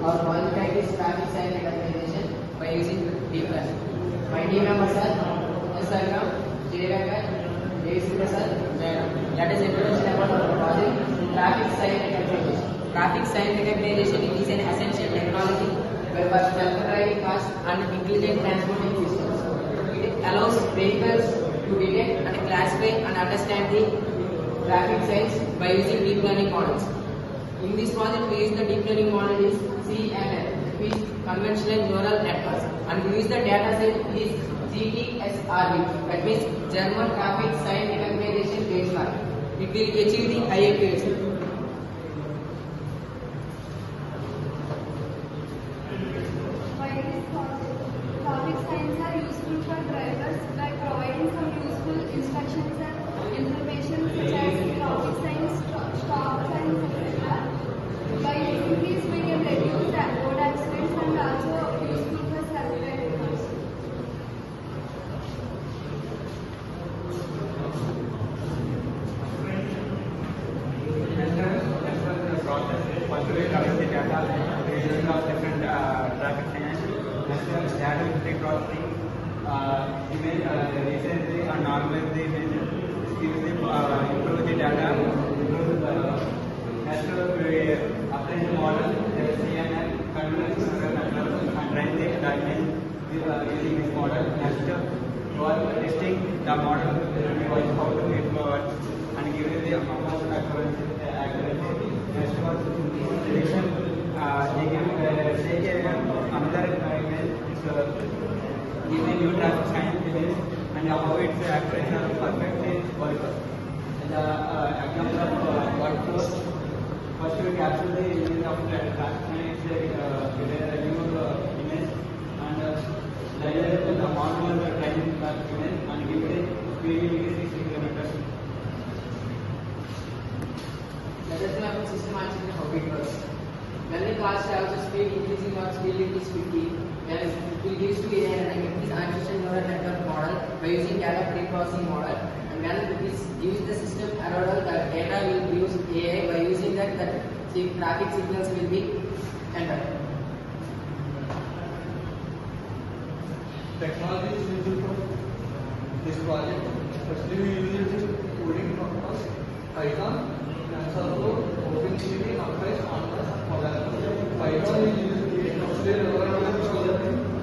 our project type is traffic sign recognition by using deep learning. My team members are S. Argam, J. Venkat, J. Prasad, Madam. Let us introduce about our project traffic sign recognition. Traffic sign recognition is an essential technology for self-driving cars and intelligent transporting systems. It allows vehicles to detect and classify and understand the traffic signs by using deep learning models. In this project, we use the deep learning model is CNN, which is conventional neural networks, and we use the data set is GTSRB, that means German Traffic Sign Recognition Benchmark. It will achieve the high accuracy. Why this project? Traffic signs are useful for drivers by providing some useful instructions and information such as traffic signs, stop signs, etc. By using these, we can reduce the road accidents and also useful for self-driving cars. First we collect the data using of different traffic signs. Next data will processing image recently and normalize the image. Improve the data. Next we apply the model CNN convolutional neural network and train the diagnosis using this model. Next while testing the model, how to it works and give you the amount of accuracy. Next one, prediction. They can take another image, give a new traffic sign image, and how its accuracy or perfectly works. And the example of workflow. First, we capture the image of the traffic sign. It's a new image, and later the model will train that image and give it a speed is 60 kilometers. Let us know system actually how it works. When the cars travel the speed increasing or speed limit is 50, then it will give to AI and this artificial neural network model by using data pre-processing model. And when this gives the system around the data will use AI by using that the traffic signals will be entered. Technology is used for this project. Firstly, we use it coding purpose, Python, TensorFlow, OpenCV, NumPy, Pandas, Model. Python is used to explain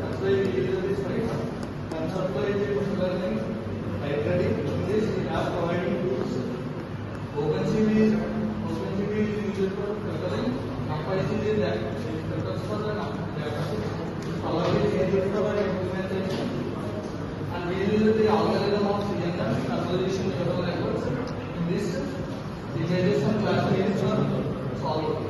that's why we use this Python. TensorFlow is a machine learning library. In this, we have providing tools. OpenCV is used for filtering. NumPy is that it filters for the data. Power is used for implementation. And we use the algorithm of CNN, convolution neural networks. In this, images and classifications are solved.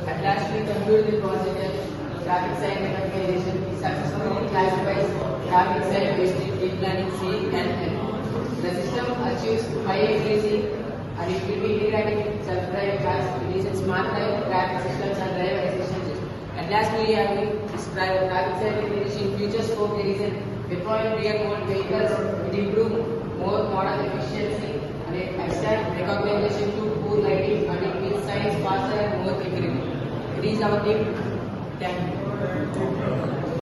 At last, we conclude the project and traffic sign recognition successfully classifies traffic sign based on deep learning CNN. The system achieves high accuracy and it will be integrated with self-driving cars. It is a smart traffic systems and driver assistance. At last, we have described traffic sign recognition. In future scope, there is a deployed real-world vehicles with improved more model efficiency and extend recognition to poor lighting and it makes signs faster and more accurate. It is our team. Thank you.